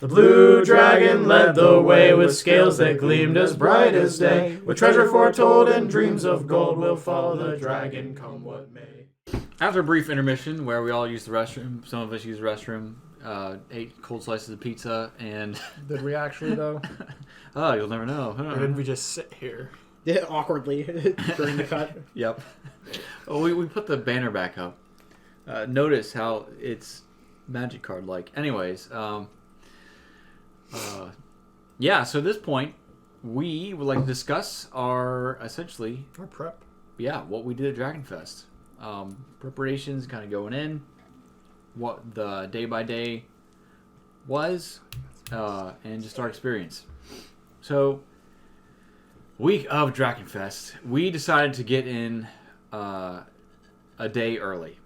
The blue dragon led the way with scales that gleamed as bright as day. With treasure foretold and dreams of gold, we'll follow the dragon come what may. After a brief intermission where we all used the restroom, some of us used the restroom, ate cold slices of pizza, and... Did we actually, though? Oh, you'll never know. Or didn't we just sit here? Yeah, awkwardly during the cut. Yep. Oh, we put the banner back up. Notice how it's magic card-like. Anyways, yeah, so at this point, we would like to discuss our prep. Yeah, what we did at Drachenfest. Preparations kind of going in, what the day-by-day was, and just our experience. So, week of Drachenfest, we decided to get in a day early.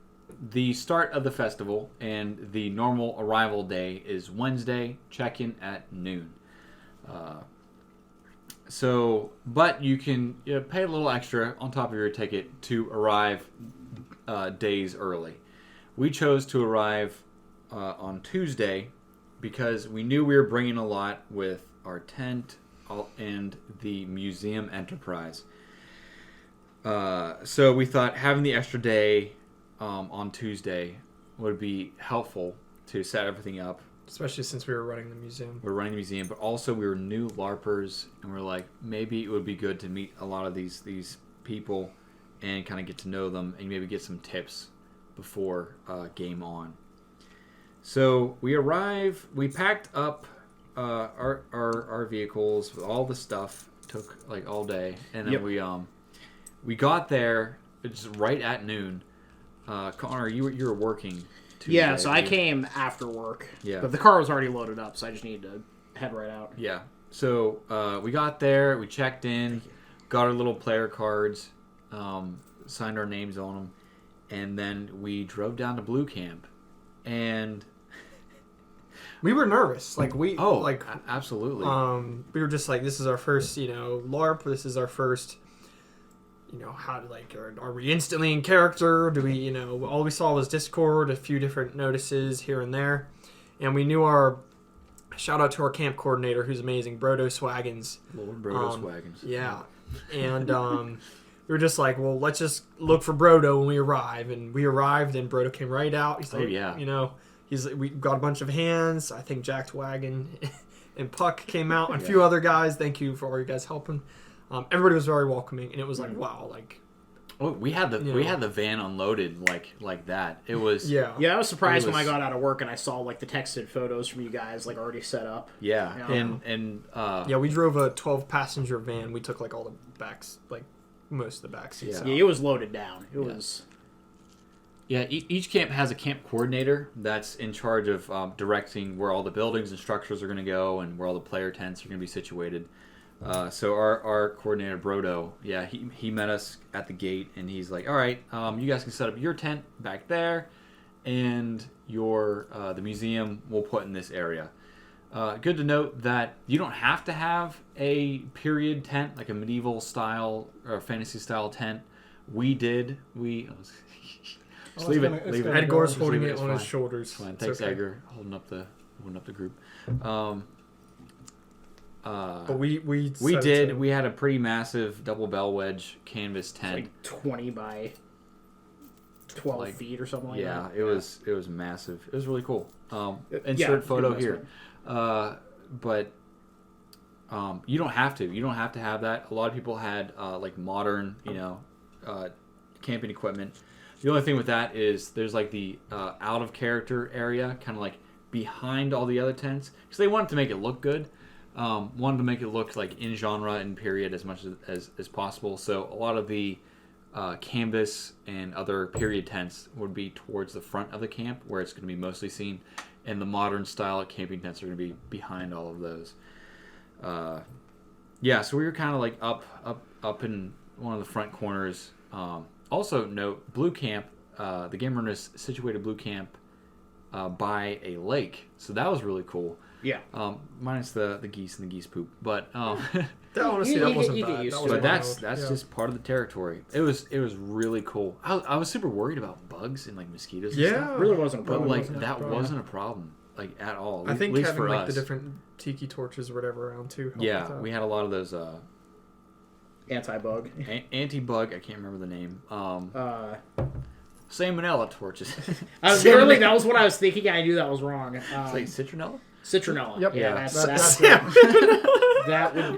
The start of the festival and the normal arrival day is Wednesday, check-in at noon. But you can pay a little extra on top of your ticket to arrive days early. We chose to arrive on Tuesday because we knew we were bringing a lot with our tent and the museum enterprise. So we thought having the extra day on Tuesday would be helpful to set everything up. Especially since we were running the museum. We're running the museum, but also we were new LARPers, and we're like, maybe it would be good to meet a lot of these people and kind of get to know them and maybe get some tips before game on. So we arrive, we packed up our vehicles with all the stuff, took like all day, and then we got there just right at noon. Connor, you were working Tuesday. Yeah, so I came after work. Yeah. But the car was already loaded up, so I just needed to head right out. Yeah. So we got there, we checked in, got our little player cards, signed our names on them, and then we drove down to Blue Camp. And we were nervous. Absolutely. We were just like, this is our first, LARP. This is our first, are we instantly in character? Do we, all we saw was Discord, a few different notices here and there. And we knew shout out to our camp coordinator, who's amazing, Brodo Swaggins. Lord Brodo Swaggins. Yeah. And we were just like, well, let's just look for Brodo when we arrive. And we arrived, and Brodo came right out. He's like, we got a bunch of hands. I think Jack Wagon and Puck came out, and a few other guys. Thank you for all you guys helping. Everybody was very welcoming, and it was like, wow, like. Oh, we had the van unloaded like that. It was yeah. I was surprised when I got out of work and I saw like the texted photos from you guys like already set up. Yeah, we drove a 12-passenger van. We took like all the backs, like most of the back seats. Yeah, it was loaded down. It was. Yeah, each camp has a camp coordinator that's in charge of directing where all the buildings and structures are going to go and where all the player tents are going to be situated. So our coordinator, Brodo, he met us at the gate, and he's like, all right, you guys can set up your tent back there, and the museum we'll put in this area. Good to note that you don't have to have a period tent, like a medieval style or fantasy style tent. We did. Just leave it. Edgar's holding it on his shoulders. Fine. Thanks, okay. Edgar, holding up the group. But we did. We had a pretty massive double bell wedge canvas tent, like 20 by 12 feet or something like that. Yeah, it was massive. It was really cool. Insert photo here. But you don't have to. You don't have to have that. A lot of people had like modern, camping equipment. The only thing with that is there's like the out of character area, kind of like behind all the other tents, because they wanted to make it look good. Wanted to make it look like in genre and period as much as possible. So a lot of the canvas and other period tents would be towards the front of the camp, where it's going to be mostly seen, and the modern style camping tents are going to be behind all of those. So we were kind of like up in one of the front corners. Also note, Blue Camp, the game room is situated Blue Camp by a lake, so that was really cool. Yeah. Minus the geese and the geese poop, but honestly, that wasn't bad. But that's just part of the territory. It was really cool. I was super worried about bugs and like mosquitoes. And stuff. Really wasn't a problem. But like that wasn't a problem. like at all. I think at least having for like us. the different tiki torches or whatever around too. Yeah, we had a lot of those Anti-bug. anti-bug. I can't remember the name. Salmonella torches. That was what I was thinking. I knew that was wrong. It's like citronella. Citronella. Yep. Yeah, that's that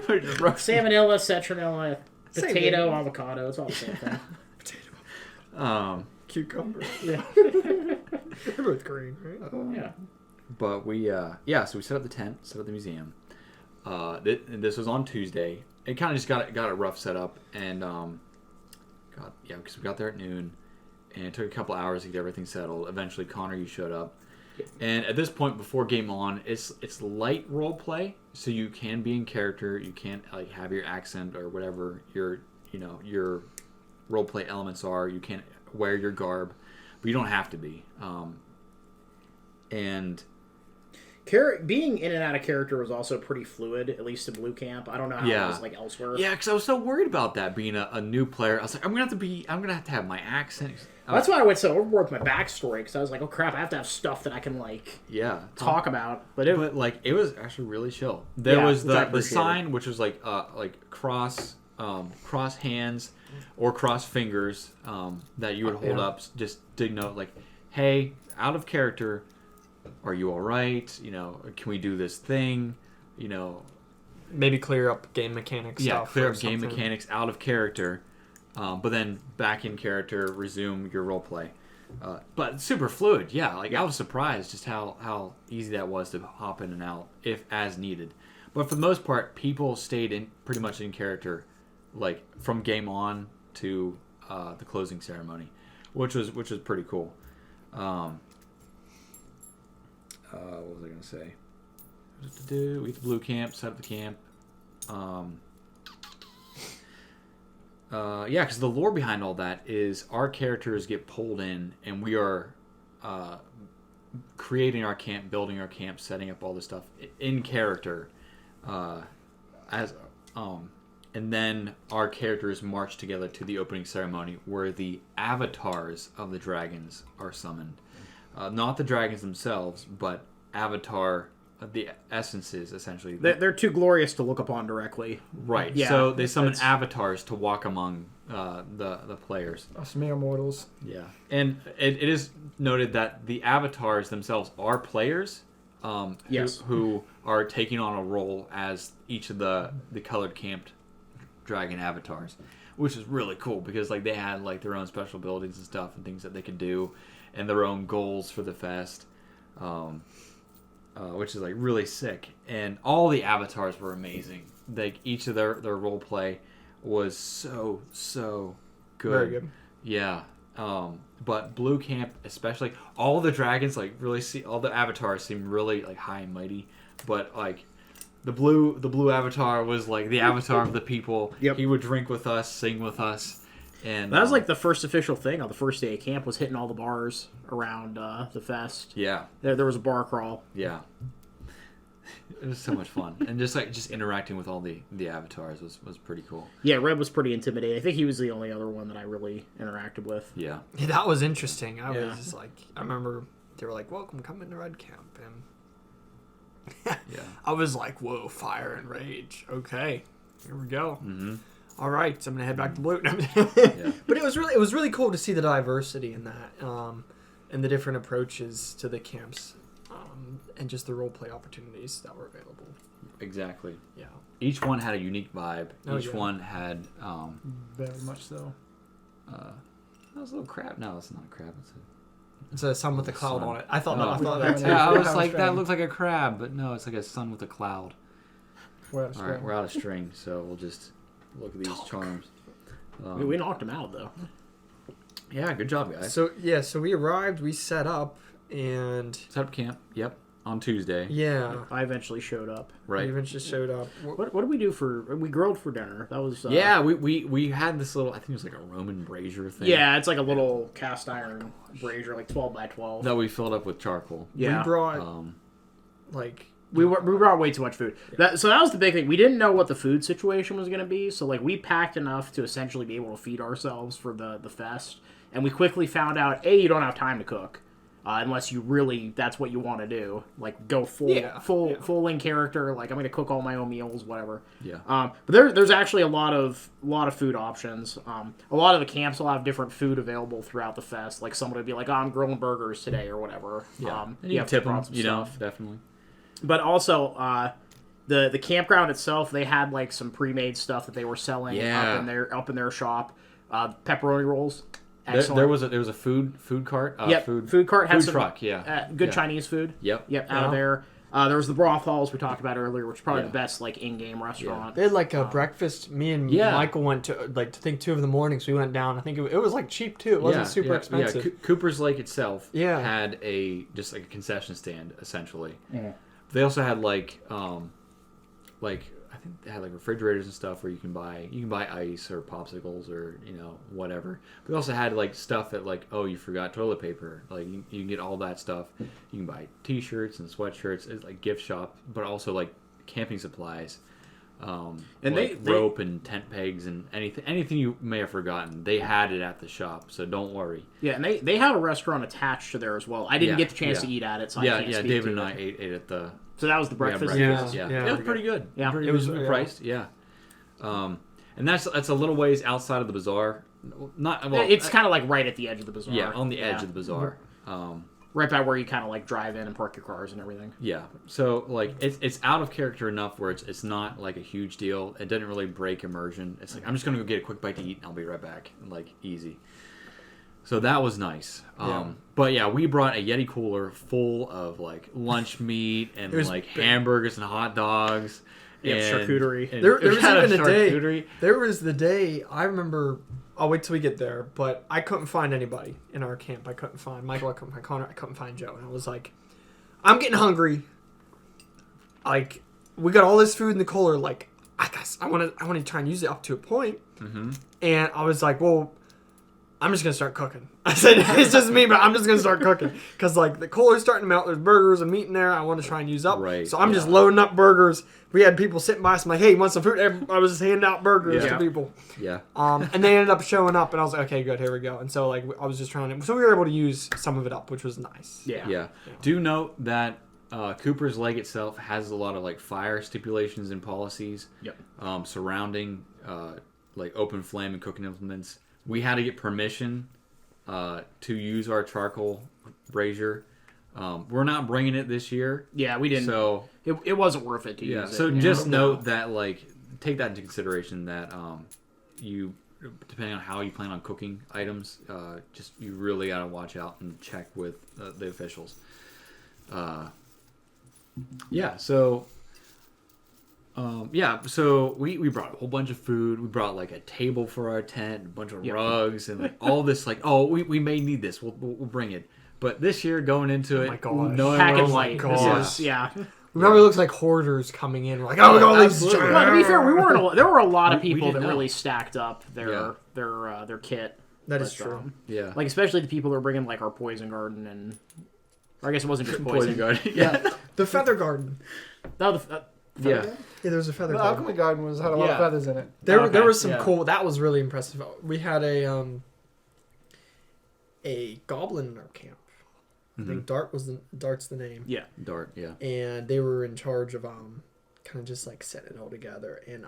would salmonella, citronella, potato, avocado. It's all the same thing. Cucumber. Yeah. They're both green, right? Yeah. But we so we set up the tent, set up the museum. This was on Tuesday. It kind of just got it rough set up, and because we got there at noon, and it took a couple hours to get everything settled. Eventually, Connor, you showed up, and at this point, before game on, it's light role play, so you can be in character. You can't like have your accent or whatever your role play elements are. You can't wear your garb, but you don't have to be. And being in and out of character was also pretty fluid, at least in Blue Camp. I don't know how it was like elsewhere. Yeah, because I was so worried about that being a new player. I was like, I'm gonna have to have my accent. That's why I went so overboard with my backstory, because I was like, oh crap, I have to have stuff that I can talk about. But it was actually really chill. There was the sign, which was like cross hands or cross fingers that you would hold up, just to note like, hey, out of character. Are you all right? Can we do this thing? Maybe clear up game mechanics. Yeah, clear up game mechanics out of character, but then back in character, resume your role play. But super fluid. Yeah, I was surprised just how easy that was to hop in and out if as needed. But for the most part, people stayed in pretty much in character, like from game on to the closing ceremony, which was pretty cool. What was I going to say? We hit the Blue Camp, set up the camp. Because the lore behind all that is our characters get pulled in, and we are creating our camp, building our camp, setting up all this stuff in character. And then our characters march together to the opening ceremony, where the avatars of the dragons are summoned. Not the dragons themselves, but avatar, the essences, essentially. They're too glorious to look upon directly. Right. Yeah, so they summon avatars to walk among the players. Us mere mortals. Yeah. And it is noted that the avatars themselves are players who are taking on a role as each of the colored camped dragon avatars, which is really cool because they had their own special abilities and stuff and things that they could do, and their own goals for the fest, which is really sick. And all the avatars were amazing. Each of their role play was so good. Very good. Yeah. But Blue Camp, especially, all the dragons all the avatars seem really high and mighty, but the blue avatar was the avatar of the people. Yep. He would drink with us, sing with us. And that was the first official thing on the first day of camp, was hitting all the bars around the fest. Yeah. There was a bar crawl. Yeah. It was so much fun. And just interacting with all the avatars was pretty cool. Yeah, Red was pretty intimidating. I think he was the only other one that I really interacted with. Yeah. That was interesting. I was just I remember they were welcome, come into Red Camp. And yeah. I was whoa, fire and rage. Okay, here we go. Mm-hmm. All right, so I'm gonna head back to Blue. Yeah. But it was really cool to see the diversity in that, and the different approaches to the camps, and just the role play opportunities that were available. Exactly. Yeah. Each one had a unique vibe. Each one had very much so. That was a little crab. No, it's not a crab. It's a sun with a cloud on it. I thought that too. Yeah, I was that looks like a crab, but no, it's like a sun with a cloud. We're out of string. All right, we're out of string, so we'll just look at these charms. We knocked him out, though. Yeah, good job, guys. So we arrived, we set up, and... Set up camp, yep, on Tuesday. Yeah. I eventually showed up. Right. I eventually showed up. What did we do we grilled for dinner. That was... yeah, we had this little, I think it was a Roman brazier thing. Yeah, it's a little cast iron brazier, 12 by 12. That we filled up with charcoal. Yeah. We brought, We brought way too much food. So that was the big thing. We didn't know what the food situation was going to be. So we packed enough to essentially be able to feed ourselves for the fest. And we quickly found out, A, you don't have time to cook. unless you really that's what you want to do, like go full in character. Like I'm gonna cook all my own meals, whatever. Yeah. But there's actually a lot of food options. A lot of the camps will have different food available throughout the fest. Like someone would be like, "Oh, I'm grilling burgers today" or whatever. Yeah. And you have tip them, definitely. But also, the campground itself, they had like some pre-made stuff that they were selling up in their shop. Pepperoni rolls. There was a food cart. Food cart had some truck. Good Chinese food. Yep. Out of there. There was the broth halls we talked about earlier, which is probably the best like in-game restaurant. They had like a breakfast. Me and Michael went to like 2 in the morning, so we went down. I think it was like cheap too. It wasn't super expensive. Yeah. Cooper's Lake itself had just like a concession stand essentially. Yeah. They also had like I think they had like refrigerators and stuff where you can buy ice or popsicles or whatever. But they also had like stuff that like, oh, you forgot toilet paper. Like you can get all that stuff. You can buy T-shirts and sweatshirts. It's like gift shop, but also like camping supplies, and like rope and tent pegs and anything you may have forgotten. They had it at the shop, so don't worry. Yeah, and they had a restaurant attached to there as well. I didn't get the chance to eat at it, so I can't speak David to and it. I ate at the. So that was the breakfast. Yeah. It was pretty good. Yeah, it was priced. Yeah, and that's a little ways outside of the bazaar. It's kind of like right at the edge of the bazaar. Yeah, on the edge of the bazaar. Right by where you kind of like drive in and park your cars and everything. Yeah, so like it's out of character enough where it's not like a huge deal. It doesn't really break immersion. It's like I'm just gonna go get a quick bite to eat and I'll be right back. Like easy. So that was nice. But yeah, we brought a Yeti cooler full of like lunch meat and like hamburgers and hot dogs. And charcuterie. There was even a day. There was the day I remember. I'll wait till we get there. But I couldn't find anybody in our camp. I couldn't find Michael. I couldn't find Connor. I couldn't find Joe. And I was like, I'm getting hungry. Like we got all this food in the cooler. Like I guess I want to try and use it up to a point. Mm-hmm. And I was like, well, I'm just going to start cooking. I said, it's just me, but I'm just going to start cooking. Because, like, the cooler's starting to melt. There's burgers and meat in there I want to try and use up. Right. So I'm just loading up burgers. We had people sitting by us. I'm like, hey, you want some food? I was just handing out burgers to people. Yeah. And they ended up showing up, and I was like, okay, good, here we go. And so, like, I was just trying to... So we were able to use some of it up, which was nice. Yeah. Do note that Cooper's Lake itself has a lot of, like, fire stipulations and policies surrounding, like, open flame and cooking implements. We had to get permission to use our charcoal brazier. We're not bringing it this year. Yeah, we didn't. So it wasn't worth it to use it. So just note that, like, take that into consideration that you, depending on how you plan on cooking items, you really got to watch out and check with the officials. So we brought a whole bunch of food. We brought like a table for our tent, a bunch of rugs, and like all this. Like, oh, we may need this. We'll bring it. But this year, going into it, pack and light. We probably looks like hoarders coming in. We're like, oh, we got all these. Well, to be fair, there were a lot of people that really stacked up their kit. That is true. Like especially the people that were bringing like our poison garden and. Or I guess it wasn't just poison garden. The feather garden. Yeah, there was a feather garden. The alchemy garden had a lot of feathers in it. There was some cool. That was really impressive. We had a goblin in our camp. I think Dart's the name. Yeah, Dart. Yeah, and they were in charge of kind of just like setting it all together, and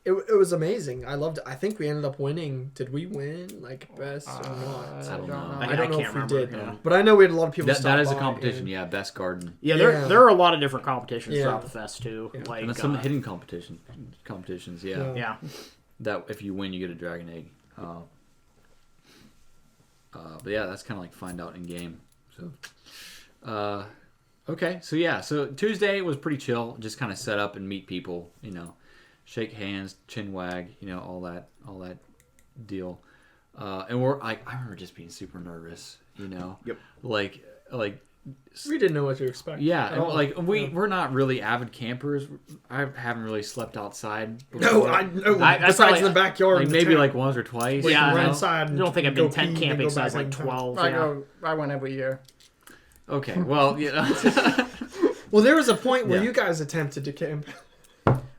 it was amazing. I loved it. I think we ended up winning. Did we win like best or not? I don't know. I don't know if we did, yeah. But I know we had a lot of people. That is a competition. Best garden. Yeah, there are a lot of different competitions throughout the fest too. Yeah. Like and some hidden competitions. Yeah. That if you win, you get a dragon egg. But yeah, that's kind of like find out in game. So, okay, so Tuesday was pretty chill. Just kind of set up and meet people. Shake hands, chin wag. All that deal. And I remember just being super nervous. Yep. Like. We didn't know what to expect. Yeah, like we're not really avid campers. I haven't really slept outside before. No, I know. Besides in the backyard, like maybe like once or twice. Yeah, run inside. I don't think I've been tent camping since like 12. I went every year. Okay, well, Well, there was a point where you guys attempted to camp.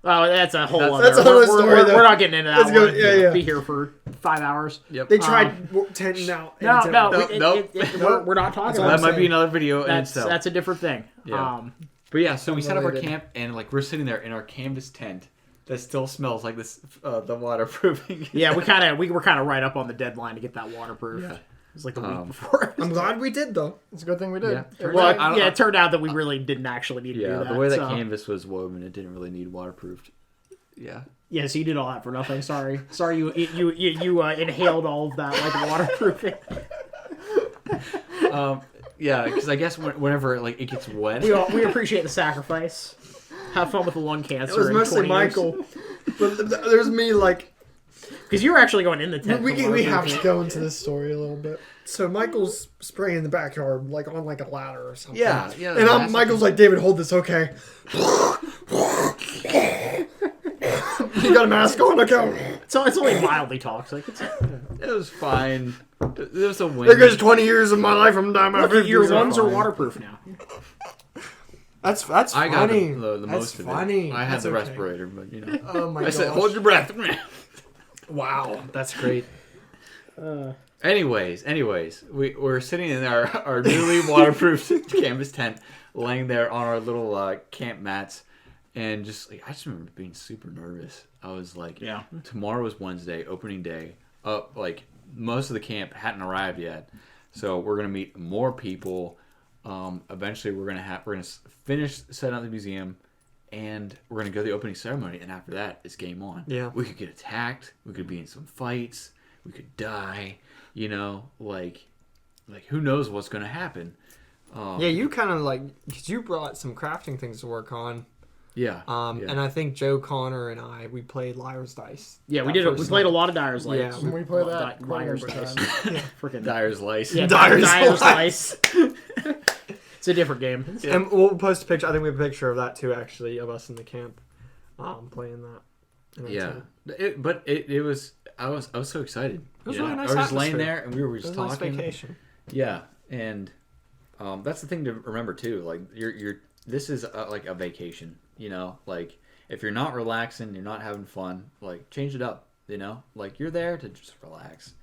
Oh, that's a whole other. That's a whole story. We're not getting into that one. Yeah. Be here for 5 hours. Yep. They tried 10 now. We're not talking so about that. Might be another video in itself. That's a different thing. Yeah. But yeah, so we set up our camp, and like we're sitting there in our canvas tent that still smells like this, the waterproofing. Yeah, we were kind of right up on the deadline to get that waterproof. Yeah. It was like the week before. I'm glad we did, though. It's a good thing we did. Yeah, it turned out that we really didn't actually need to do that. Yeah, the way that canvas was woven, it didn't really need waterproofed. Yeah. Yeah, so you did all that for nothing. Sorry, you inhaled all of that like waterproofing. Yeah, because I guess whenever like it gets wet, we appreciate the sacrifice. Have fun with the lung cancer. It was mostly Michael, but there's me like. Because you were actually going in the tent. We have to go into this story a little bit. So Michael's spraying in the backyard, like on like a ladder or something. Yeah. And Michael's like, David, hold this, okay? You got a mask on, okay? So it's only mildly toxic. It was fine. There was a wind. There goes 20 years of my life. I'm dying. Your lungs are waterproof now. That's funny. I got the most of funny. it. I had the respirator, but you know. Oh my god! I said, hold your breath. Wow, that's great. Anyways, we're sitting in our newly waterproofed canvas tent, laying there on our little camp mats, and just like I just remember being super nervous. I was like, yeah. Tomorrow was Wednesday, opening day. Like most of the camp hadn't arrived yet, so we're gonna meet more people. Eventually, we're gonna finish setting up the museum. And we're going to go to the opening ceremony, and after that, it's game on. Yeah. We could get attacked. We could be in some fights. We could die. You know, like who knows what's going to happen. Yeah, you kind of because you brought some crafting things to work on. Yeah. And I think Joe, Connor, and we played Liar's Dice. Yeah, we did. We played a lot of Dyer's Lice. Yeah, we played that Liar's Dice. Freaking Dyer's Lice. Yeah, Dyer's Lice. It's a different game. Yeah. And we'll post a picture. I think we have a picture of that too, actually, of us in the camp playing that. Yeah, it was. I was so excited. It was really nice. I was just laying there, and we were just talking. Nice vacation. Yeah, and that's the thing to remember too. Like this is like a vacation. You know, like if you're not relaxing, you're not having fun. Like change it up. You know, like you're there to just relax.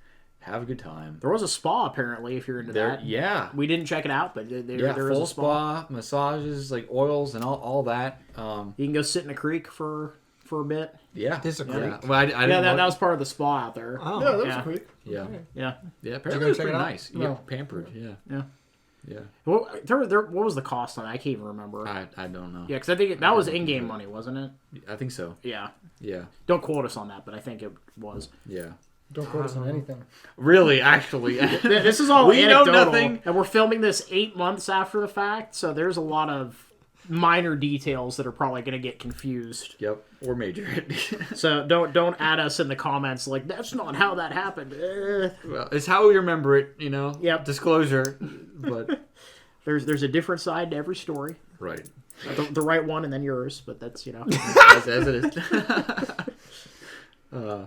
Have a good time. There was a spa apparently. If you're into that, yeah. We didn't check it out, but there full is a spa, massages, like oils and all that. You can go sit in a creek for a bit. Yeah, there's a creek. Yeah. Well, that was part of the spa out there. Oh, yeah, that was a creek. Yeah. Did Apparently, you it was check pretty it out? nice. You get pampered. Yeah. Well, what was the cost on that? I can't even remember. I don't know. Yeah, because I think that was in-game money, wasn't it? I think so. Yeah. Yeah. Don't quote us on that, but I think it was. Yeah. Don't quote us on anything. Really, actually. This is all we anecdotal, know nothing. And we're filming this 8 months after the fact, so there's a lot of minor details that are probably going to get confused. Yep, or major. So don't add us in the comments like, that's not how that happened. Well, it's how we remember it, you know? Yep. Disclosure. But there's a different side to every story. Right. The right one and then yours, but that's, as it is.